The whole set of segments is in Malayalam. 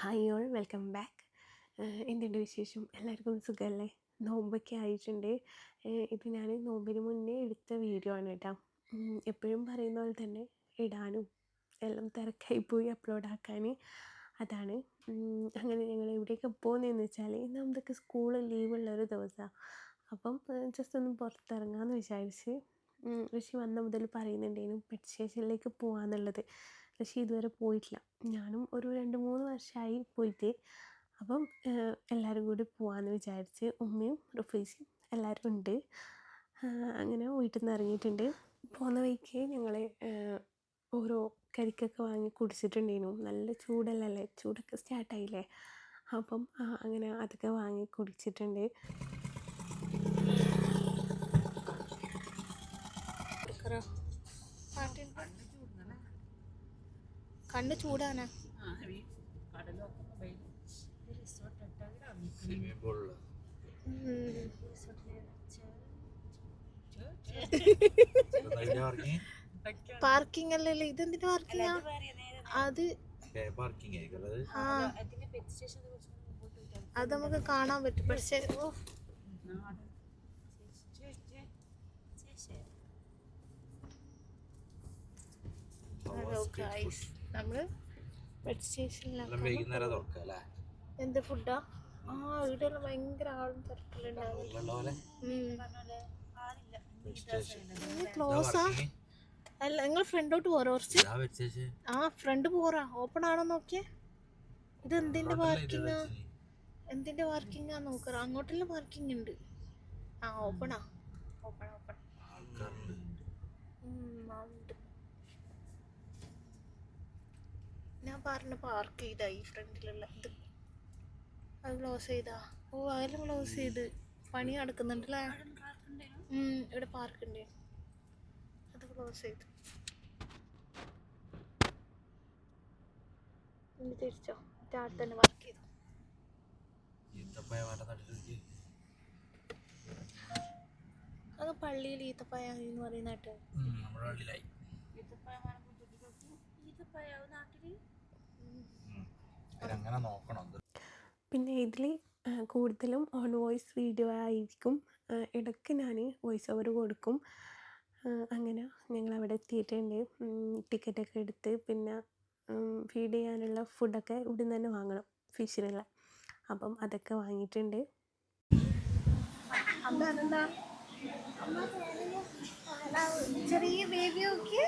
Hi all welcome back. എന്തുണ്ട് വിശേഷം? എല്ലാവർക്കും സുഖമല്ലേ? നോമ്പൊക്കെ ആയിട്ടുണ്ട്. ഇത് ഞാൻ നോമ്പിന് മുന്നേ എടുത്ത വീഡിയോ ആണ് കേട്ടോ. എപ്പോഴും പറയുന്ന പോലെ തന്നെ ഇടാനും എല്ലാം തിരക്കായിപ്പോയി അപ്ലോഡ് ആക്കാൻ. അതാണ് അങ്ങനെ ഞങ്ങൾ എവിടെയൊക്കെ പോകുന്നതെന്ന് വെച്ചാൽ നമുക്കൊക്കെ സ്കൂൾ ലീവുള്ളൊരു ദിവസമാണ്. അപ്പം ജസ്റ്റ് ഒന്ന് പുറത്തിറങ്ങാമെന്ന് വിചാരിച്ച് ഋഷി വന്ന മുതൽ പറയുന്നുണ്ടേനും പെറ്റ് സ്റ്റേഷനിലേക്ക് പോകാമെന്നുള്ളത്. പക്ഷേ ഇതുവരെ പോയിട്ടില്ല. ഞാനും ഒരു 2-3 വർഷമായി പോയിട്ട്. അപ്പം എല്ലാവരും കൂടി പോകാമെന്ന് വിചാരിച്ച് ഉമ്മയും റുഫീസും എല്ലാവരും ഉണ്ട്. അങ്ങനെ വീട്ടിൽ നിന്ന് ഇറങ്ങിയിട്ടുണ്ട്. പോകുന്ന വഴിക്ക് ഞങ്ങൾ ഓരോ കരിക്കൊക്കെ വാങ്ങി കുടിച്ചിട്ടുണ്ടായിരുന്നു. നല്ല ചൂടല്ലേ, ചൂടൊക്കെ സ്റ്റാർട്ടായില്ലേ. അപ്പം അങ്ങനെ അതൊക്കെ വാങ്ങി കുടിച്ചിട്ടുണ്ട്. കണ്ണ് ചൂടാനാ പാർക്കിംഗ് അല്ലല്ലോ ഇതെന്തിന്റെ പാർക്കിംഗ്? അത് അത് നമുക്ക് കാണാൻ പറ്റും. പക്ഷെ നമ്മള് പെറ്റ് സ്റ്റേഷനിലാണ്. എന്ത് ഫുഡാ? ഇവിടെ ഭയങ്കര ആളും തിരക്കിലുണ്ടാവും. ക്ലോസാ? അല്ല, നിങ്ങൾ ഫ്രണ്ടോട്ട് പോരാ കുറച്ച്. ഫ്രണ്ട് പോറാ. ഓപ്പൺ ആണോ നോക്കിയേ. ഇത് എന്തിന്റെ പാർക്കിങ്ങാ? എന്തിന്റെ പാർക്കിങ്ങാ നോക്കറ? അങ്ങോട്ടെല്ലാം പാർക്കിംഗ് ഉണ്ട്. ഓപ്പണാ. ഓപ്പൺ ഞാൻ പറഞ്ഞ പാർക്ക് ചെയ്താ ഈ ഫ്രണ്ടിലുള്ള ഇത്. അത് ക്ലോസ് ചെയ്താ? അതെല്ലാം ക്ലോസ് ചെയ്ത് പണി നടക്കുന്നുണ്ടല്ലേ. ഇവിടെ പാർക്ക് ഉണ്ട്, അത് ക്ലോസ് ചെയ്തു. തിരിച്ചോ? അവിടെ തന്നെ പാർക്ക് ചെയ്തു. അത് പള്ളിയിൽ ഈത്തപ്പഴ എന്ന് പറയുന്ന കേട്ടോ. പിന്നെ ഇതിൽ കൂടുതലും ഓൺ വോയിസ് വീഡിയോ ആയിരിക്കും. ഇടയ്ക്ക് ഞാൻ വോയിസ് ഓവർ കൊടുക്കും. അങ്ങനെ ഞങ്ങളവിടെ എത്തിയിട്ടുണ്ട്. ടിക്കറ്റൊക്കെ എടുത്ത് പിന്നെ ഫീഡ് ചെയ്യാനുള്ള ഫുഡൊക്കെ ഇവിടെ നിന്ന് തന്നെ വാങ്ങണം, ഫിഷിനുള്ള. അപ്പം അതൊക്കെ വാങ്ങിയിട്ടുണ്ട്. ചെറിയ ബേബി നോക്കി.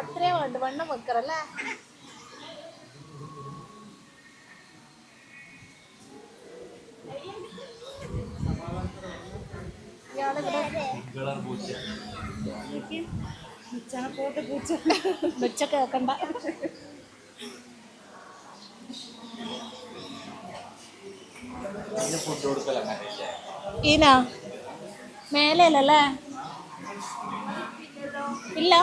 അത്രേ വേണ്ട, വണ്ണം വെക്കറല്ലേ. വെച്ചൊക്കെ വെക്കണ്ട. ഈനാ മേലല്ലേ? ഇല്ല,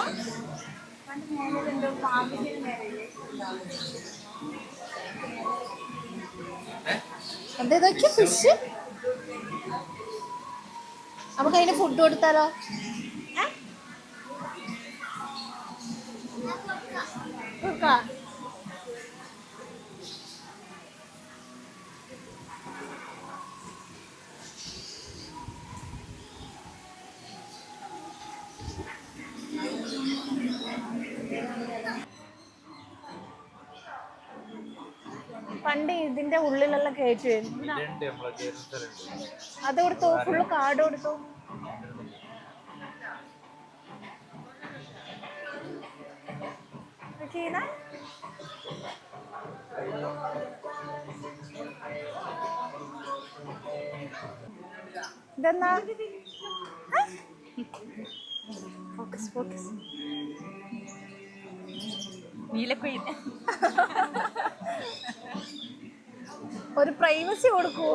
എന്തൊക്കെ ഫിഷ്. നമുക്ക് അതിന് ഫുഡ് കൊടുത്താലോ? പണ്ട് ഇതിന്റെ ഉള്ളിലെല്ലാം കയറ്റി വരും. അത് കൊടുത്തു, ഫുള്ള് കാർഡ് കൊടുത്തു. ഇതെന്നാ? Focus focus. ഒരു പ്രൈവസി കൊടുക്കൂ.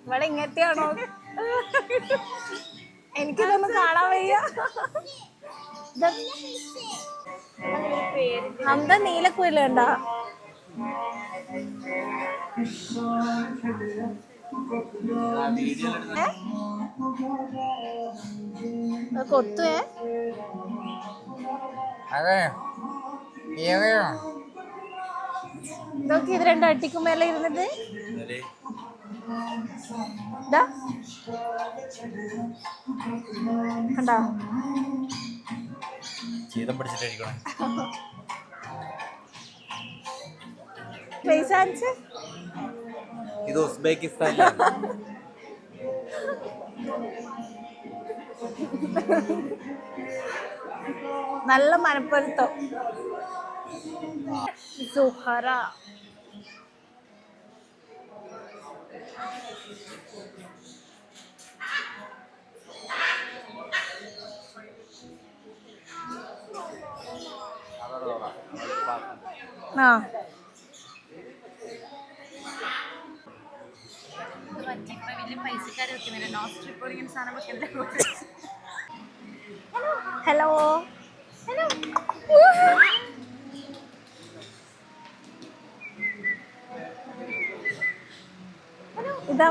ഇവിടെ ഇങ്ങനത്തെയാണോ? എനിക്കിതൊന്നും കാണാൻ വയ്യ. എന്താ നീലക്കുയില് കണ്ടാ? കൊത്തുവേ നോക്കി ഇത് രണ്ടും അട്ടിക്കും മേലെ ഇരുന്നിട്ട് കണ്ടാ ചീതം പിടിച്ചിട്ടായിരിക്കണം. പൈസ അടിച്ച് ഇത് ഉസ്ബെക്കിസ്ഥാനിലാണ്. നല്ല മനപ്പൊരുത്തം. സുഹറ ആ ഹലോ ഇത്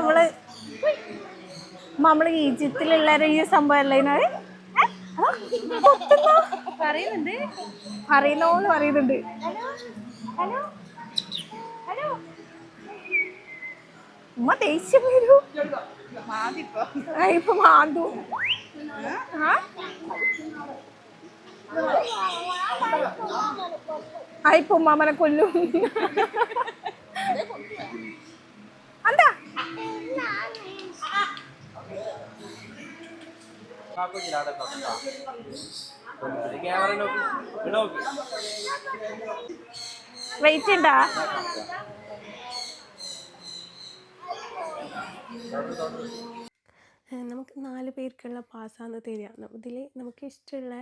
നമ്മള് ഈജിപ്തിലുള്ള ഈ സംഭവം അല്ലേ പറയുന്നുണ്ട് അറിയുന്നോന്ന് പറയുന്നുണ്ട്. ഉമ്മ ദേഷ്യം വരൂ ഇപ്പൊ മാന്തു. ഇപ്പൊ ഉമ്മാമനെ കൊല്ലും. എന്താ വെയിറ്റ് ഉണ്ടാ? നമുക്ക് 4 പേർക്കുള്ള പാസ്സാന്ന് തരിക. ഇതിൽ നമുക്ക് ഇഷ്ടമുള്ള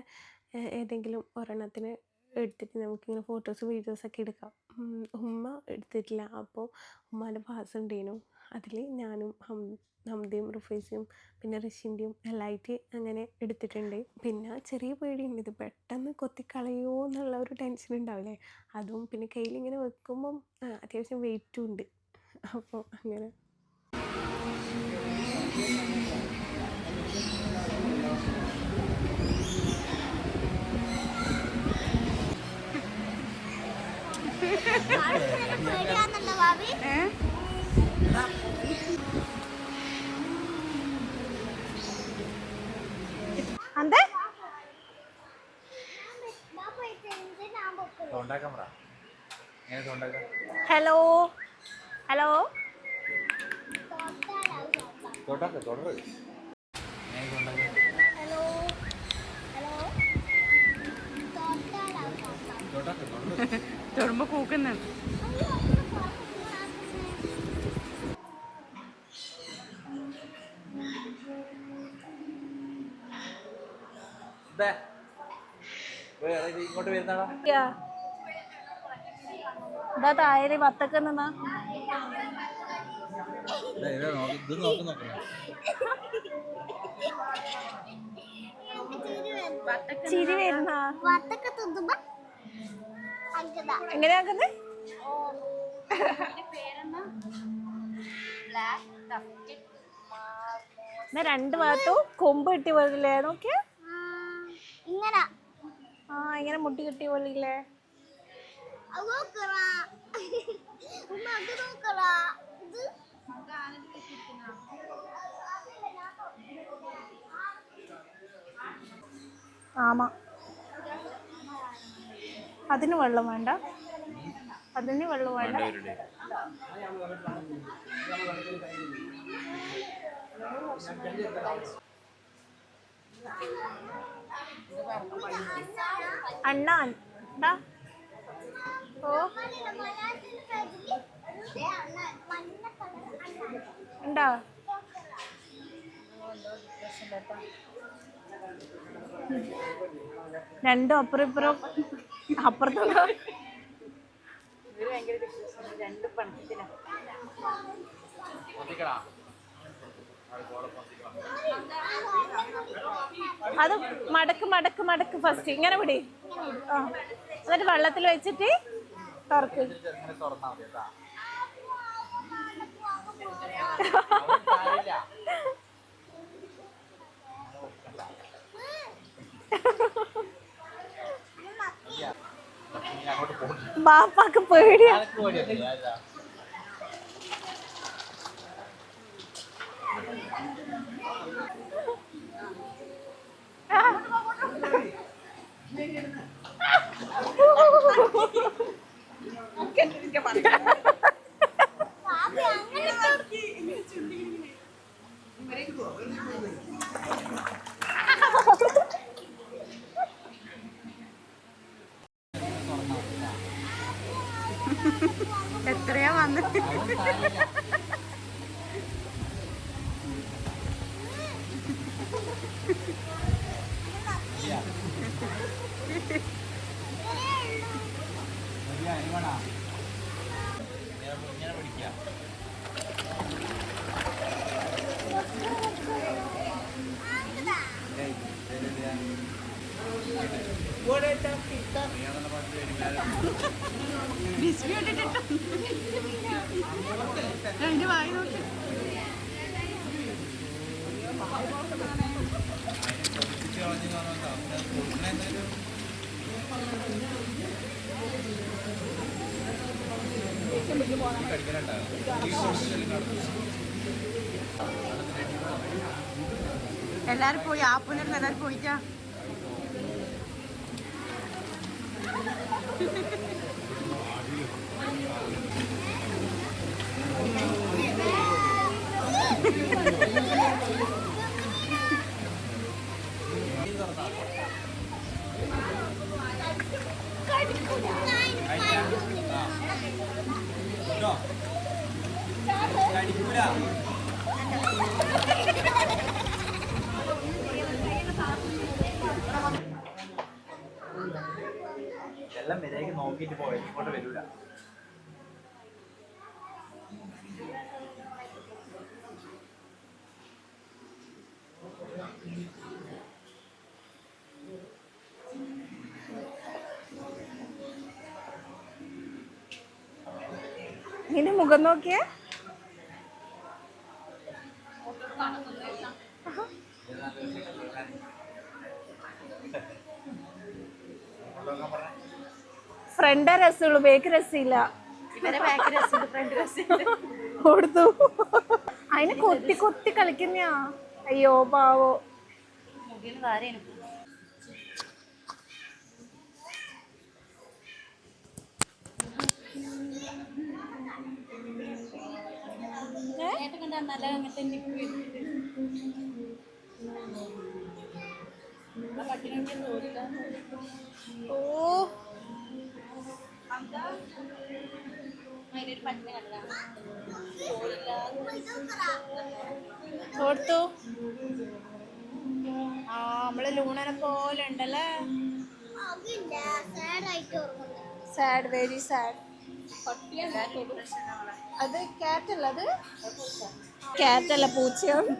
ഏതെങ്കിലും ഒരെണ്ണത്തിന് എടുത്തിട്ട് നമുക്കിങ്ങനെ ഫോട്ടോസ് വീഡിയോസൊക്കെ എടുക്കാം. ഉമ്മ എടുത്തിട്ടില്ല, അപ്പോൾ ഉമ്മാൻ്റെ പാസ് ഉണ്ടേനു. അതിൽ ഞാനും ഹംദയും റുഫൈസും പിന്നെ റഷീൻ്റെയും എല്ലായിട്ട് അങ്ങനെ എടുത്തിട്ടുണ്ട്. പിന്നെ ചെറിയ പേടിയുണ്ട്, ഇത് പെട്ടെന്ന് കൊത്തിക്കളയോ എന്നുള്ള ഒരു ടെൻഷൻ ഉണ്ടാവില്ലേ, അതും പിന്നെ കയ്യിലിങ്ങനെ വെക്കുമ്പം അത്യാവശ്യം വെയിറ്റും ഉണ്ട്. അപ്പോൾ അങ്ങനെ ഹലോ ഹലോ തൊടുമ്പോ കൂക്കുന്നുണ്ട്. ഇങ്ങോട്ട് വരുന്നതാ എന്താ തായര് വത്തക്ക നിന്നാ ഇത് നോക്കണം. ചിരി വരുന്ന എങ്ങനെയാക്കുന്നത്? രണ്ട് ഭാഗത്തും കൊമ്പ് കിട്ടി പോലില്ലേ? നോക്കിയ ഇങ്ങനെ ഇങ്ങനെ മുട്ടി കിട്ടി പോലില്ലേ? ആമാ അതിന് വെള്ളം വേണ്ട, അതിന് വെള്ളം വേണ്ട. അണ്ണ ഓ ഉണ്ടോ? രണ്ടും അപ്പുറം ഇപ്പുറം അപ്പുറത്തുണ്ടോ? അത് മടക്ക് മടക്ക് മടക്ക് ഫസ്റ്റ് ഇങ്ങനെ വിടി. എന്നിട്ട് വെള്ളത്തിൽ വെച്ചിട്ട് തുറക്ക്. ചെറുങ്ങനെ തുറന്നാൽ മതി കേട്ടാ. അങ്ങോട്ട് പോകുന്നു. ബാപ്പാക്ക് പേടിയാ. ആൾക്ക് പേടിയൊന്നുമില്ല, ആരാ? എത്രയാ വന്നിട്ട് ഇങ്ങനെ പിടിക്കാം. ബിസ്മി ഇട്ടിട്ട് അതിന്റെ വായി നോക്കി എല്ലാരും പോയി ആപ്പൂന്നിരുന്ന് എല്ലാരും പോയിട്ടാ എല്ലാം വരേക്ക് നോക്കിയിട്ട് പോയത് ഇങ്ങോട്ട് വരൂല. നിന്റെ മുഖം നോക്കിയേ. ഫ്രണ്ട് രസമുള്ളൂ, ബേക്ക് രസമില്ല. കൊടുത്തു. അതിന് കൊത്തി കൊത്തി കളിക്കുന്നയാ. അയ്യോ പാവോ. ഓ കൊടുത്തു. ആ നമ്മള് ലൂണനെ പോലെ ഉണ്ടല്ലേ. Sad, very sad. അത് ക്യാറ്റല്ല, അത് ക്യാറ്റല്ല, പൂച്ചയാണ്.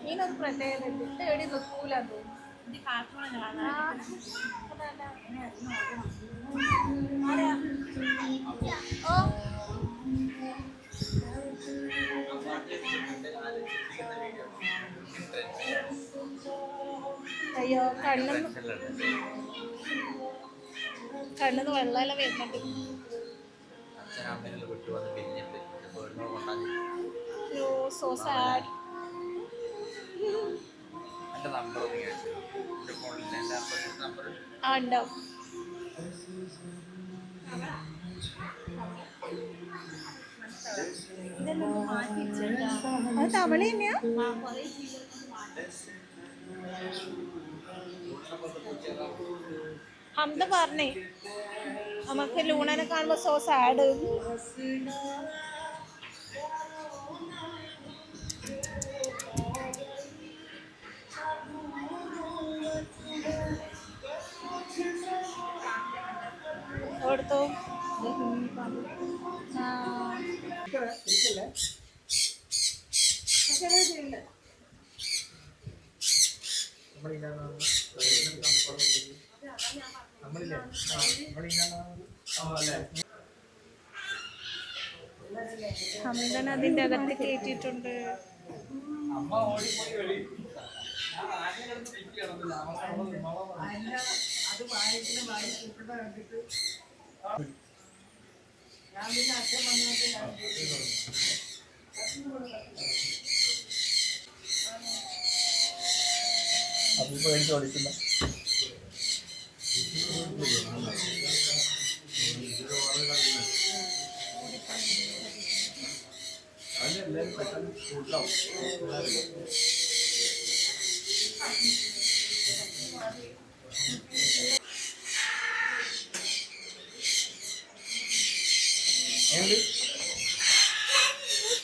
ഇതിനൊരു പ്രത്യേകത ഉണ്ട്, എടി നിൽക്കൂല. അത് ഓ അയ്യോ കണ്ണെന്ന് വെള്ളമെല്ലാം വരുന്നുണ്ട്. അച്ഛനമ്മേനെല്ലാം വിട്ടു വന്ന് പിരിഞ്ഞിട്ട് യോ സോ സാഡ്. എൻ്റെ നമ്പർ ഒന്ന് കേട്ടു. എൻ്റെ ഫോണിൽ എൻ്റെ നമ്പർ ആ ഉണ്ടാവും. അത് തവള തന്നെയാ. ഹംദ പറഞ്ഞേ നമുക്ക് ലൂണനെ കാണുമ്പോ സോ സാഡ്. കൊടുത്തു. ഹംദൻ അതിന്റെ അകത്ത് കയറ്റിയിട്ടുണ്ട്.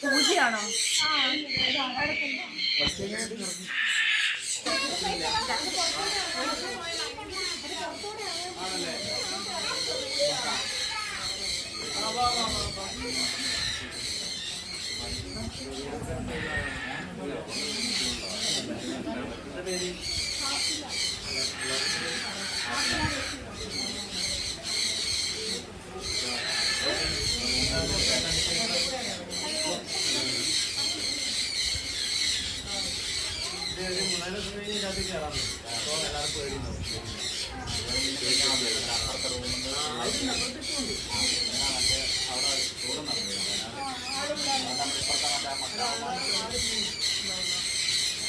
പൂജയാണോ?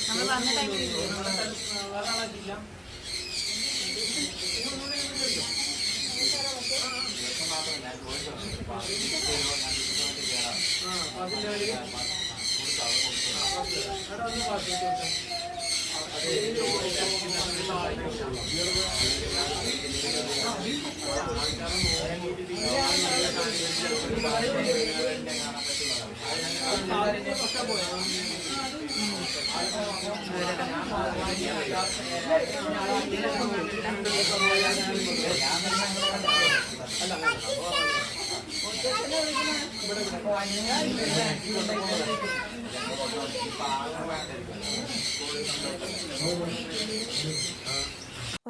നമ്മൾ വന്ന ടൈമിൽ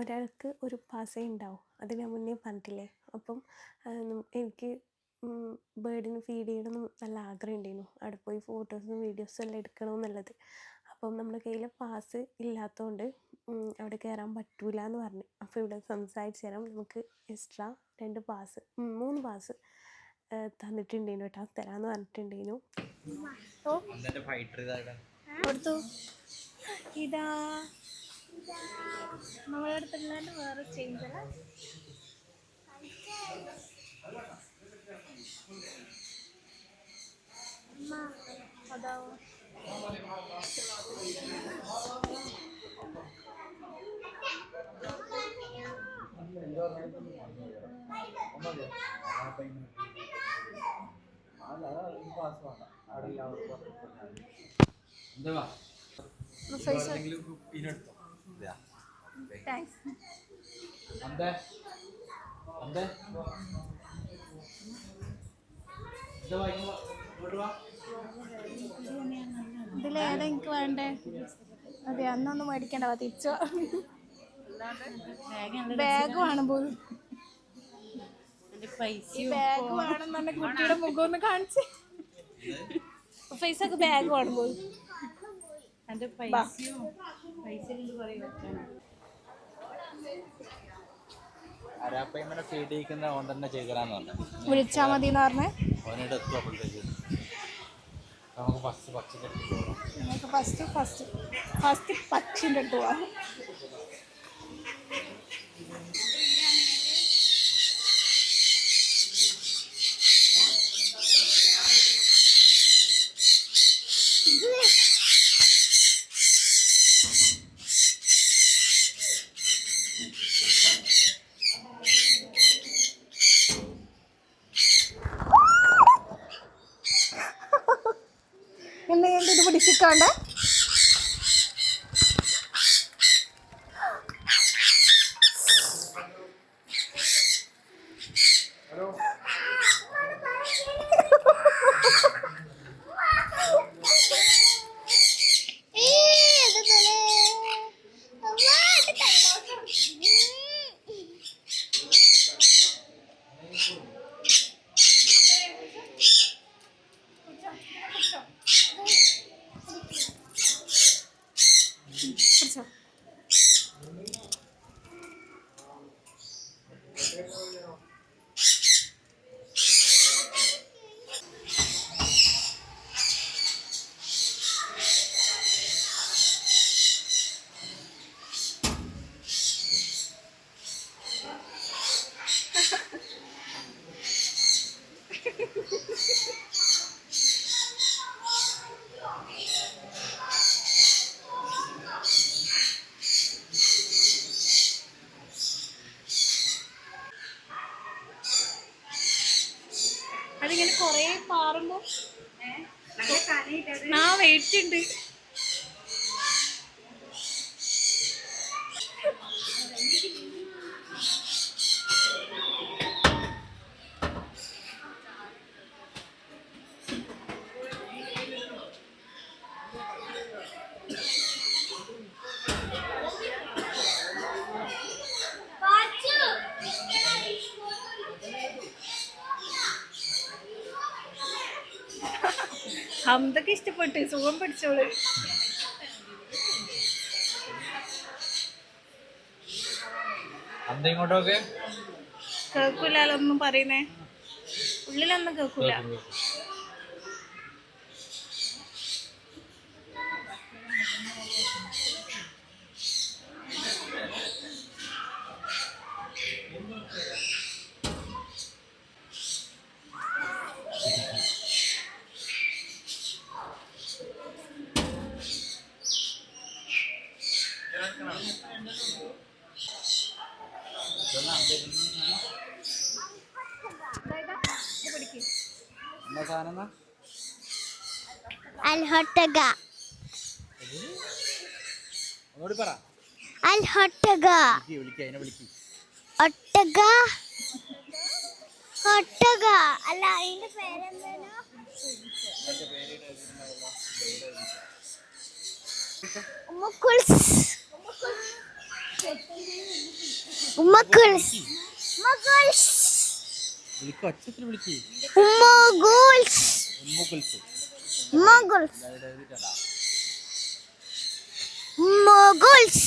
ഒരാൾക്ക് ഒരു പാസേ ഉണ്ടാവും, അത് ഞാൻ മുന്നേ പറഞ്ഞിട്ടില്ലേ. അപ്പം എനിക്ക് ബേർഡിന് ഫീഡ് ചെയ്യണമെന്ന് നല്ല ആഗ്രഹം ഉണ്ടായിരുന്നു. അവിടെ പോയി ഫോട്ടോസും വീഡിയോസും എല്ലാം എടുക്കണമെന്നുള്ളത്. അപ്പം നമ്മുടെ കയ്യിൽ പാസ് ഇല്ലാത്തതുകൊണ്ട് അവിടെ കയറാൻ പറ്റൂല എന്ന് പറഞ്ഞു. അപ്പോൾ ഇവിടെ സംസാരിച്ച് തരാം. നമുക്ക് എക്സ്ട്രാ 3 പാസ് തന്നിട്ടുണ്ടേനു കേട്ടോ, തരാമെന്ന് പറഞ്ഞിട്ടുണ്ടേനു. കൊടുത്തു. ഇതാ നമ്മളെ അടുത്തല്ലാണ്ട് വേറെ ചേഞ്ച് അല്ല. അതാവോ താങ്ക്സ്. ഇതിലേതാ എനിക്ക് വേണ്ടേ? അതെ, അന്നൊന്നും മേടിക്കണ്ട, തിരിച്ചോ. ബാഗ് വേണം പോലും. ഈ ബാഗ് വേണമെന്നെ കുട്ടിയുടെ മുഖം ഒന്ന് കാണിച്ച്. പൈസക്ക് ബാഗ് വേണം പോലും. വിളിച്ചാ മതി എന്ന് പറഞ്ഞേ. നമുക്ക് ഫസ്റ്റ് പക്ഷിൻ്റെ അടുത്ത് പോവാം. എന്നെ ഇത് പിടിച്ചിട്ടാണ്ട് പാറുമ്പോ ആ വെയിറ്റ് ഉണ്ട്. ഹംദക്ക് ഇഷ്ടപ്പെട്ട് സുഖം പിടിച്ചോള്. ഇങ്ങോട്ടൊക്കെ കേൾക്കൂലൊന്നും പറയുന്നേ, ഉള്ളിലൊന്നും കേൾക്കൂല. എന്താ സാധനം? الهوتجا ഒന്നുകൂടി പറ. الهوتجا വിളിക്ക് അതിനെ വിളിക്ക്. ഒട്ടക ഒട്ടക അല്ല അതിന്റെ പേരെന്താ? ഉമ്മക്കുൽസ് ഉമ്മക്കുൽസ് ഉമ്മക്കുൽസ് വിളിക്ക്, ഒച്ചത്തിൽ വിളിക്ക്. ഉമ്മക്കുൽസ് ഉമ്മുകുൽസ്. ഉമ്മക്കുൽസ് ഇവിടെ എഴുതിയിട്ടുണ്ടാ? ഉമ്മക്കുൽസ്.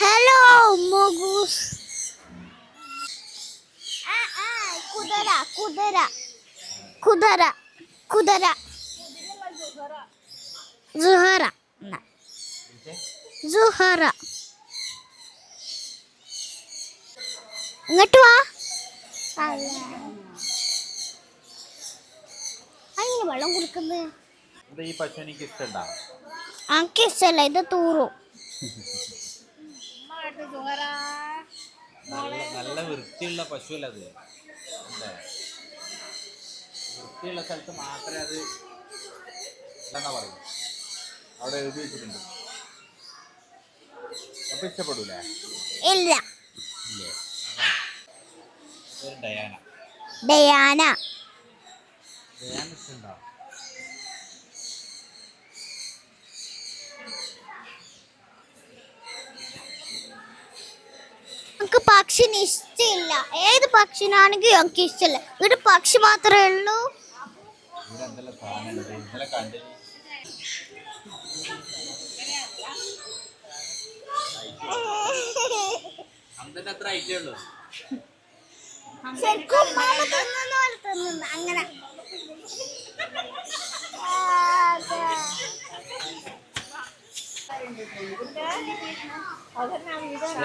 ഹലോ ഉമ്മക്കുൽസ്. കുതിര കുതിര കുതിര കുതിര സുഹറ സുഹറ. ഇങ്ങോട്ട് വാ. അങ്ങനെ വെള്ളം കുടിക്കുന്നത് ഇത് ഈ പശു എനിക്ക് ഇഷ്ടണ്ടാ. എനിക്ക് ഇഷ്ടല്ല, ഇത് തൂറും. നല്ല വൃത്തിയുള്ള പശു അല്ല അത്. അല്ലേ? വൃത്തിയുള്ള സ്ഥലത്ത് മാത്രമേ അത് എന്താ പറയും, അവിടെ എഴുതി വെച്ചിട്ടുണ്ട്. അപ്പൊ ഇഷ്ടപ്പെടൂലേ? ഇല്ല. ഇല്ലേ? പേര് ഡയാന. Diana Diana ഇഷ്ടണ്ടോ? എനിക്ക് പക്ഷിനെ ഇഷ്ടമില്ല. ഏത് പക്ഷിനാണെങ്കിലും എനിക്ക് ഇഷ്ടമില്ല. ഒരു പക്ഷി മാത്രമേ ഉള്ളൂ. ഇവിടെ എന്തെല്ലാം സാധനം ഇന്നലെ കണ്ട്. അന്തന്റെ അത്ര ഐറ്റേ ഉള്ളൂ. ശരിക്കും മാമ തിന്നുന്ന പോലെ തിന്നുന്നു അങ്ങനെ.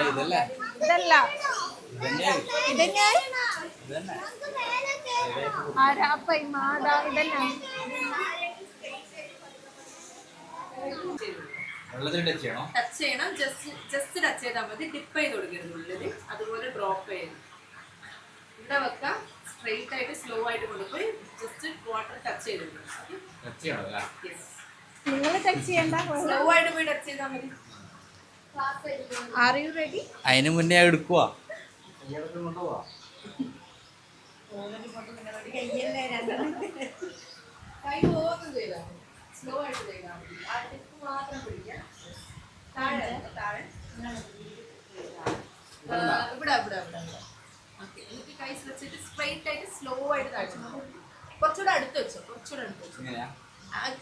ഇതല്ലേ? ഇതല്ല ഇതന്നെ. ഇതന്നെ ഇതന്നെ. ആരാപ്പ മാതാ ഇതന്നെ. വെള്ളത്തിൽ ടച്ച് ചെയ്യണോ? ടച്ച് ചെയ്യണം. ജസ്റ്റ് ടച്ച് ചെയ്താൽ മതി. ഡിപ്പ് ചെയ്ത് കൊടുക്കരുത് ഉള്ളിൽ. അതുപോലെ ഡ്രോപ്പ് ചെയ്യണം. ഇവിടെ വെക്കാം. സ്ട്രെയിറ്റ് ആയിട്ട് സ്ലോ ആയിട്ട് കൊണ്ടുപോയി ജസ്റ്റ് വാട്ടർ ടച്ച് ചെയ്ത് കൊടുക്കണം. ടച്ച് ചെയ്യണം അല്ലേ? നിങ്ങൾ ടച്ച് ചെയ്യണ്ട, സ്ലോ ആയിട്ട് പോയി ടച്ച് ചെയ്താൽ മതി. Are you ready? അതിന് മുന്നേ എടുക്കുവാ. കൊണ്ടുപോവാ. കൈ പോകുന്നു ചെയ്താൽ മതി. സ്ലോ ആയിട്ട് ചെയ്താൽ മതി. ആ ടിപ്പ് മാത്രം പിടിക്കാം. താഴെ താഴെ ഇവിടെ ഇവിടെ ഇവിടെ. ഓക്കെ. എന്നിട്ട് കൈ വെച്ചിട്ട് സ്ട്രെയിറ്റ് ആയിട്ട് സ്ലോ ആയിട്ട് താഴ്ച കുറച്ചുകൂടെ അടുത്ത് വെച്ചോ. കുറച്ചുകൂടെ അടുത്ത് വെച്ചോ. ഇങ്ങനെയാ?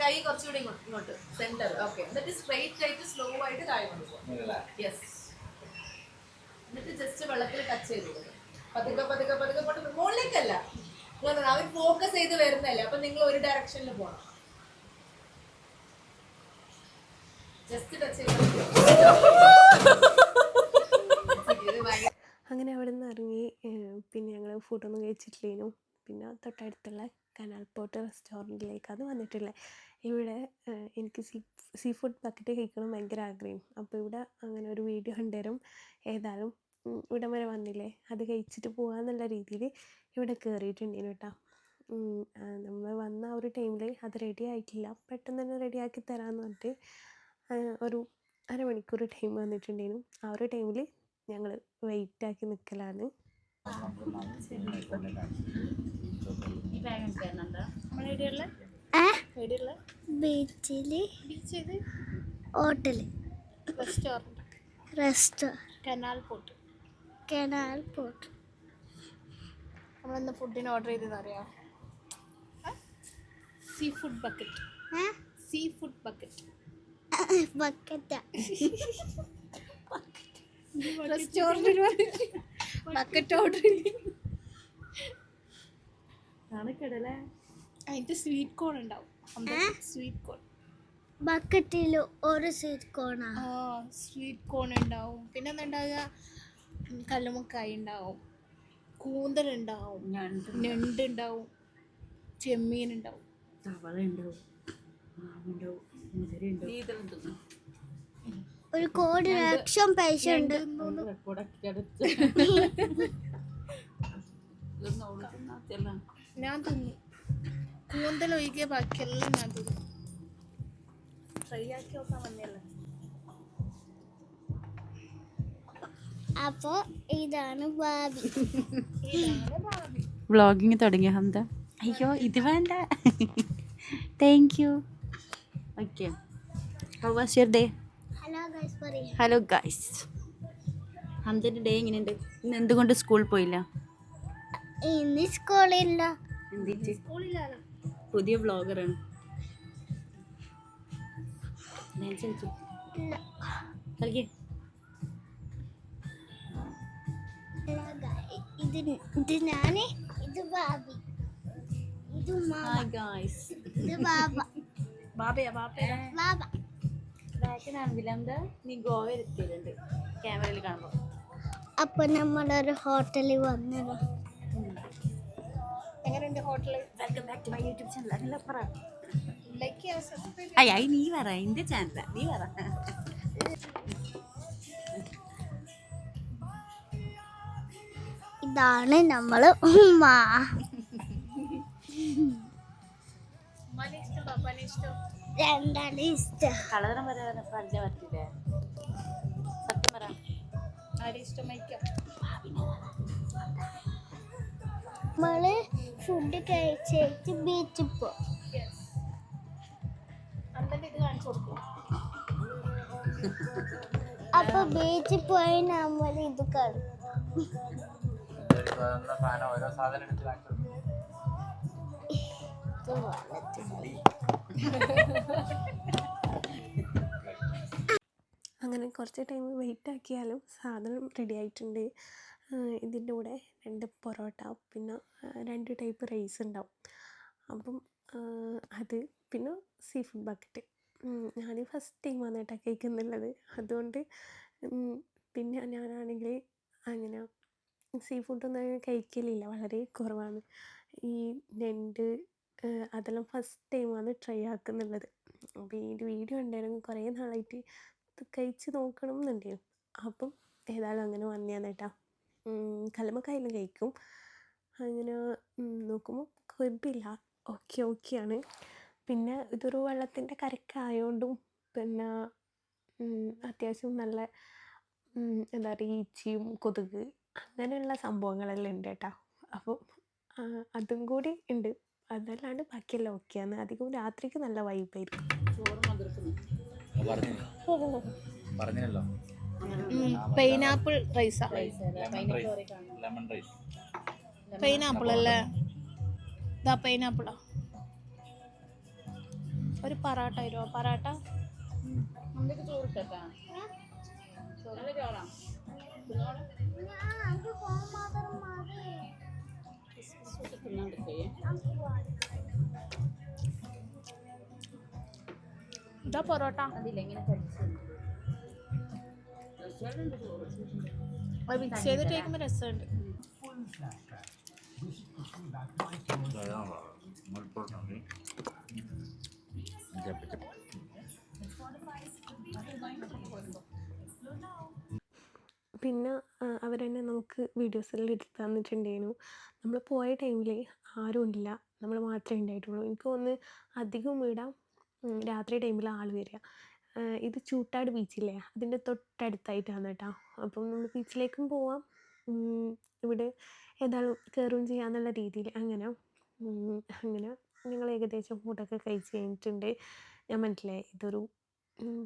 കൈ കുറച്ചുകൂടെ ഇങ്ങോട്ട് സെന്റർ. ഓക്കെ. എന്നിട്ട് സ്ട്രെയിറ്റ് ആയിട്ട് സ്ലോ ആയിട്ട് താഴെ കൊണ്ടുപോകാം. ഇങ്ങനെയല്ലേ? യെസ്. എന്നിട്ട് ജസ്റ്റ് വെള്ളത്തിൽ ടച്ച് ചെയ്ത് കൊടുക്കും. പതുക്കെ പതുക്കെ പതുക്കെ കൊണ്ട് മുകളിലേക്കല്ല. അവർ ഫോക്കസ് ചെയ്ത് വരുന്നല്ലേ. അപ്പൊ നിങ്ങൾ ഒരു ഡയറക്ഷനിൽ പോകണം. ജസ്റ്റ് ടച്ച് ചെയ്ത് അങ്ങനെ അവിടെ നിന്ന് ഇറങ്ങി. പിന്നെ ഞങ്ങൾ ഫുഡൊന്നും കഴിച്ചിട്ടില്ലേനു. പിന്നെ തൊട്ടടുത്തുള്ള കനാൽ പോട്ട് റെസ്റ്റോറൻറ്റിലേക്കാണ് വന്നിട്ടുള്ളത്. ഇവിടെ എനിക്ക് സീ ഫുഡ് ബക്കറ്റ് കഴിക്കണം ഭയങ്കര ആഗ്രഹം. അപ്പോൾ ഇവിടെ അങ്ങനെ ഒരു വീഡിയോ കണ്ടുതരും. ഏതായാലും ഇവിടം വരെ വന്നില്ലേ അത് കഴിച്ചിട്ട് പോകാമെന്നുള്ള രീതിയിൽ ഇവിടെ കയറിയിട്ടുണ്ടേനു കേട്ടോ. നമ്മൾ വന്ന ആ ഒരു ടൈമിൽ അത് റെഡി ആയിട്ടില്ല, പെട്ടെന്ന് തന്നെ റെഡിയാക്കി തരാമെന്ന് പറഞ്ഞിട്ട് ഒരു അരമണിക്കൂർ ടൈം വന്നിട്ടുണ്ടേനു. ആ ഒരു ടൈമിൽ ഞങ്ങൾ വെയിറ്റാക്കി നിൽക്കലാണ്. ബീച്ചില് ബീച്ച് ഹോട്ടല് റെസ്റ്റോറൻറ്റ് കനാൽ പോട്ട്. നമ്മളെന്താ ഫുഡിന് ഓർഡർ ചെയ്തതെന്ന് അറിയാം? Sea food bucket. ബക്കറ്റാ റെസ്റ്റോറൻറ്റിൽ ബക്കറ്റ് ഓർഡർ ചെയ്ത് അതിൻ്റെ സ്വീറ്റ് കോൺ ഉണ്ടാവും. സ്വീറ്റ് കോൺ ബക്കറ്റിൽ ഒരു സ്വീറ്റ് കോണാ. സ്വീറ്റ് കോൺ ഉണ്ടാവും. പിന്നെ എന്താ ഉണ്ടാവുക? കല്ലുമ്മക്കായ ഉണ്ടാവും, കൂന്തലുണ്ടാവും, ഞണ്ടുണ്ടാവും, ചെമ്മീൻ ഉണ്ടാവും, ഒരു കോടി ലക്ഷം പൈസ ഉണ്ട്. ഞാൻ തിന്നു. കൂന്തൽ ഒഴികെ ബാക്കിയെല്ലാം ഞാൻ തിന്നു. ട്രൈ ആക്കി നോക്കാൻ വന്നല്ലേ. അപ്പൊ ഇതാണ് ഭാവി. വ്ളോഗിങ് തുടങ്ങിയ ഹംദ. അയ്യോ ഇത് വേണ്ട. Thank you. Okay, how was your day? Hello guys പറയാം. ഹലോ ഗൈസ്, ഹംദൻ്റെ ഡേ എങ്ങനെയുണ്ട്? ഇന്ന് എന്തുകൊണ്ട് സ്കൂളിൽ പോയില്ല? ഇന്ന് സ്കൂളില്ല. എന്തിട്ട്? സ്കൂളിലാലോ. പുതിയ വ്ളോഗറാണ്. ഇത് ഞാന്, ഇത് ഭാവി, ഇത് മാമ, ഇത് ബാബ. ബാബയാ ബാബ നീ ഗോവ എത്തിയിട്ടുണ്ട് ക്യാമറയിൽ കാണുമ്പോൾ. അപ്പൊ നമ്മളൊരു ഹോട്ടലിൽ വന്നത്. എങ്ങനെയുണ്ട് hotel? Welcome back to my YouTube channel. അങ്ങനെ പറ. ലൈക്ക് ചെയ്യാൻ സബ്സ്ക്രൈബ്. അയ്യ നീ പറ, എൻ്റെ ചാനലാ, നീ പറ. ഇതാണ് നമ്മള് ഉമ്മ. ഉമ്മാനെ ഇഷ്ടം ബാപ്പാനെ ഇഷ്ടം? രണ്ടാണ് ഇഷ്ടം. കളതരം പറയാൻ പറ്റില്ലേ? സത്യം പറ. ആരെ ഇഷ്ടമായിക്കാം? നമ്മള് ഫുഡ് കഴിച്ചിട്ട് ബീച്ചിൽ പോ. അന്നത്തെ ഇത് കാണിച്ചു കൊടുക്കും. അപ്പൊ ബീച്ചിൽ പോയി നമ്മൾ ഇത് കാണും. ഓരോ സാധനം എടുത്ത് കാണിച്ചു. അങ്ങനെ കുറച്ച് ടൈം വെയിറ്റ് ആക്കിയാലും സാധനം റെഡി ആയിട്ടുണ്ട്. ഇതിൻ്റെ കൂടെ 2 പൊറോട്ട, പിന്നെ 2 ടൈപ്പ് റൈസ് ഉണ്ടാവും. അപ്പം അത് പിന്നെ സീ ഫുഡ് ബക്കറ്റ്. ഞാൻ ഫസ്റ്റ് ടൈമാണ് കേട്ടോ കഴിക്കുന്നുള്ളത്. അതുകൊണ്ട് പിന്നെ ഞാനാണെങ്കിൽ അങ്ങനെ സീ ഫുഡൊന്നും കഴിക്കലില്ല, വളരെ കുറവാണ്. ഈ ഞണ്ട് അതെല്ലാം ഫസ്റ്റ് ടൈമാണ് ട്രൈ ആക്കുന്നുള്ളത്. അപ്പോൾ ഈ ഒരു വീഡിയോ ഉണ്ടായിരുന്നു, കുറേ നാളായിട്ട് ഇത് കഴിച്ച് നോക്കണം എന്നുണ്ടായിരുന്നു. അപ്പം ഏതായാലും അങ്ങനെ വന്നതാണ് കേട്ടോ. കല്ലുമ്മക്കായെല്ലാം കഴിക്കും. അങ്ങനെ നോക്കുമ്പോൾ കുഴപ്പമില്ല, ഓക്കെയാണ്. പിന്നെ ഇതൊരു വെള്ളത്തിൻ്റെ കരക്കായതുകൊണ്ടും പിന്നെ അത്യാവശ്യം നല്ല എന്താ പറയുക, ഈച്ചയും കൊതുക് അങ്ങനെയുള്ള സംഭവങ്ങളെല്ലാം ഉണ്ട് കേട്ടോ. അപ്പം അതും കൂടി ഉണ്ട്. അതല്ലാണ്ട് ബാക്കിയെല്ലാം ഓക്കെയാണ്. അധികം രാത്രിക്ക് നല്ല വൈബായിരിക്കും. പറഞ്ഞല്ലോ പൈനാപ്പിൾ റൈസാ. Lemon rice. പൈനാപ്പിൾ അല്ലേ? ഇതാ പൈനാപ്പിളാ. ഒരു പറാട്ട തരുമോ? പറാട്ട ഇതാ പൊറോട്ട. അത് മിക്സ് ചെയ്തിട്ട് കഴിക്കുമ്പോൾ രസമുണ്ട്. പിന്നെ അവർ തന്നെ നമുക്ക് വീഡിയോസെല്ലാം എടുത്ത് തന്നിട്ടുണ്ടായിരുന്നു. നമ്മൾ പോയ ടൈമിൽ ആരും ഇല്ല, നമ്മൾ മാത്രമേ ഉണ്ടായിട്ടുള്ളൂ. എനിക്ക് തോന്നുന്നു അധികം ഇവിടെ രാത്രി ടൈമിൽ ആൾ വരിക. ഇത് ചൂട്ടാട് ബീച്ചില്ലേ, അതിൻ്റെ തൊട്ടടുത്തായിട്ടാണ് കേട്ടോ. അപ്പം നമ്മൾ ബീച്ചിലേക്കും പോവാം, ഇവിടെ ഏതായാലും കയറുകയും ചെയ്യാന്നുള്ള രീതിയിൽ അങ്ങനെ ഞങ്ങൾ ഏകദേശം ഫുഡൊക്കെ കഴിച്ച് കഴിഞ്ഞിട്ടുണ്ട്. ഞാൻ മനസ്സിലായി ഇതൊരു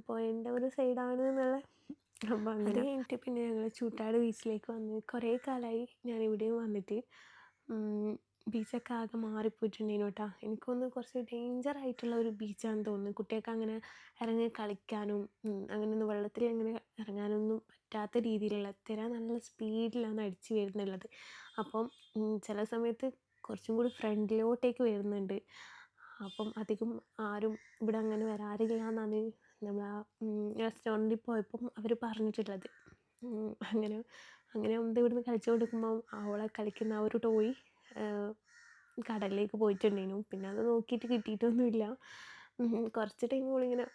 പോയതിൻ്റെ ഒരു സൈഡാണ് എന്നുള്ള. അപ്പോൾ അത് കഴിഞ്ഞിട്ട് പിന്നെ ഞങ്ങൾ ചൂട്ടാട് ബീച്ചിലേക്ക് വന്ന് കുറേ കാലമായി ഞാനിവിടെയും വന്നിട്ട്. ബീച്ചൊക്കെ ആകെ മാറിപ്പോയിട്ടുണ്ടായിരുന്നു കേട്ടോ. എനിക്കൊന്ന് കുറച്ച് ഡേഞ്ചർ ആയിട്ടുള്ള ഒരു ബീച്ചാണെന്ന് തോന്നുന്നു. കുട്ടികൾക്ക് അങ്ങനെ ഇറങ്ങി കളിക്കാനും അങ്ങനെ വെള്ളത്തിൽ അങ്ങനെ ഇറങ്ങാനൊന്നും പറ്റാത്ത രീതിയിലുള്ള തിര നല്ല സ്പീഡിലാണ് അടിച്ച് വരുന്നുള്ളത്. അപ്പം ചില സമയത്ത് കുറച്ചും കൂടി ഫ്രണ്ടിലോട്ടേക്ക് വരുന്നുണ്ട്. അപ്പം അധികം ആരും ഇവിടെ അങ്ങനെ വരാറില്ല എന്നാണ് നമ്മൾ ആ റെസ്റ്റോറൻറ്റിൽ പോയപ്പം അവർ പറഞ്ഞിട്ടുള്ളത്. അങ്ങനെ ഒന്ന് ഇവിടുന്ന് കളിച്ചു കൊടുക്കുമ്പം അവളെ കളിക്കുന്ന ആ ഒരു ടോയ് കടലിലേക്ക് പോയിട്ടുണ്ടായിരുന്നു. പിന്നെ അത് നോക്കിയിട്ട് കിട്ടിയിട്ടൊന്നുമില്ല. കുറച്ച് ടൈം ഓളിങ്ങനെ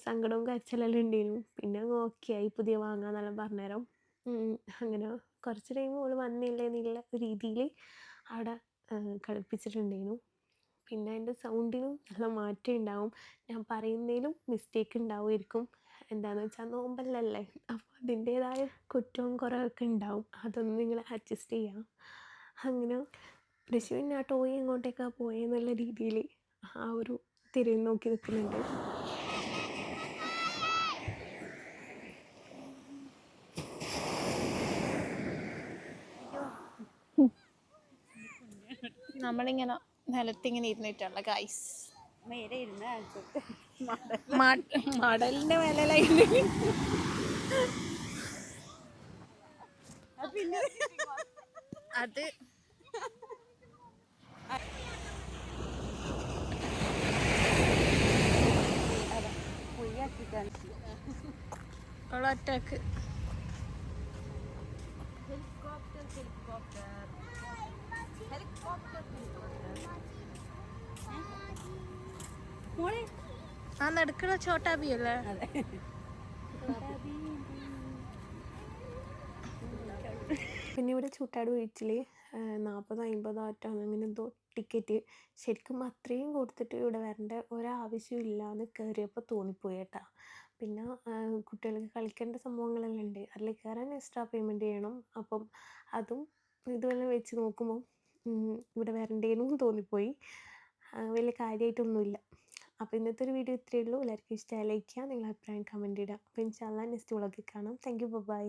സങ്കടവും കരച്ചിലെല്ലാം ഉണ്ടായിരുന്നു. പിന്നെ അങ്ങ് ഓക്കെ ആയി, പുതിയ വാങ്ങാമെന്നെല്ലാം പറഞ്ഞേരം. അങ്ങനെ കുറച്ച് ടൈം ഓൾ വന്നില്ല എന്നുള്ള രീതിയിൽ അവിടെ കളിപ്പിച്ചിട്ടുണ്ടായിരുന്നു. പിന്നെ അതിൻ്റെ സൗണ്ടിനും നല്ല മാറ്റം ഉണ്ടാവും, ഞാൻ പറയുന്നതിലും മിസ്റ്റേക്ക് ഉണ്ടാവുമായിരിക്കും. എന്താണെന്ന് വെച്ചാൽ നോമ്പല്ലല്ലേ, അപ്പോൾ അതിൻ്റേതായ കുറ്റവും കുറവൊക്കെ ഉണ്ടാവും. അതൊന്നും നിങ്ങൾ അഡ്ജസ്റ്റ് ചെയ്യാം. അങ്ങനെ ഋഷു ആ ടോയ് എങ്ങോട്ടേക്കാണ് പോയെന്നുള്ള രീതിയിൽ ആ ഒരു തിരയും നോക്കി നിൽക്കുന്നുണ്ട്. നമ്മളിങ്ങനെ നിലത്തിങ്ങനെ ഇരുന്നിട്ടുള്ള ഗൈസ്. മേലെ ഇരുന്ന് മടലിന്റെ മേലായിട്ട് അത് അറ്റാക്ക്. ആ നടുക്കുള്ള ചോട്ടാബി അല്ലേ? പിന്നെ ഇവിടെ ചൂട്ടാട് ബീച്ചിൽ 40-50 ആയിട്ടാണ് അങ്ങനെ എന്തോ ടിക്കറ്റ്. ശരിക്കും അത്രയും കൊടുത്തിട്ട് ഇവിടെ വരേണ്ട ഒരാവശ്യമില്ല എന്ന് കയറിയപ്പോൾ തോന്നിപ്പോയി കേട്ടോ. പിന്നെ കുട്ടികൾക്ക് കളിക്കേണ്ട സംഭവങ്ങളെല്ലാം ഉണ്ട്, അതിൽ കയറാൻ എക്സ്ട്രാ പേയ്മെൻറ്റ് ചെയ്യണം. അപ്പം അതും ഇതുമെല്ലാം വെച്ച് നോക്കുമ്പോൾ ഇവിടെ വരണ്ടേന്നും തോന്നിപ്പോയി. വലിയ കാര്യമായിട്ടൊന്നുമില്ല. അപ്പോൾ ഇന്നത്തെ ഒരു വീഡിയോ ഇത്രയേ ഉള്ളൂ. എല്ലാവർക്കും ഇഷ്ടമായി ലൈക്ക് ചെയ്യുക, നിങ്ങളുടെ അഭിപ്രായം കമൻറ്റ് ഇടുക. അപ്പോൾ ഇൻഷാല്ലാ നെക്സ്റ്റ് വ്ളോഗിൽ കാണാം. Thank you, by.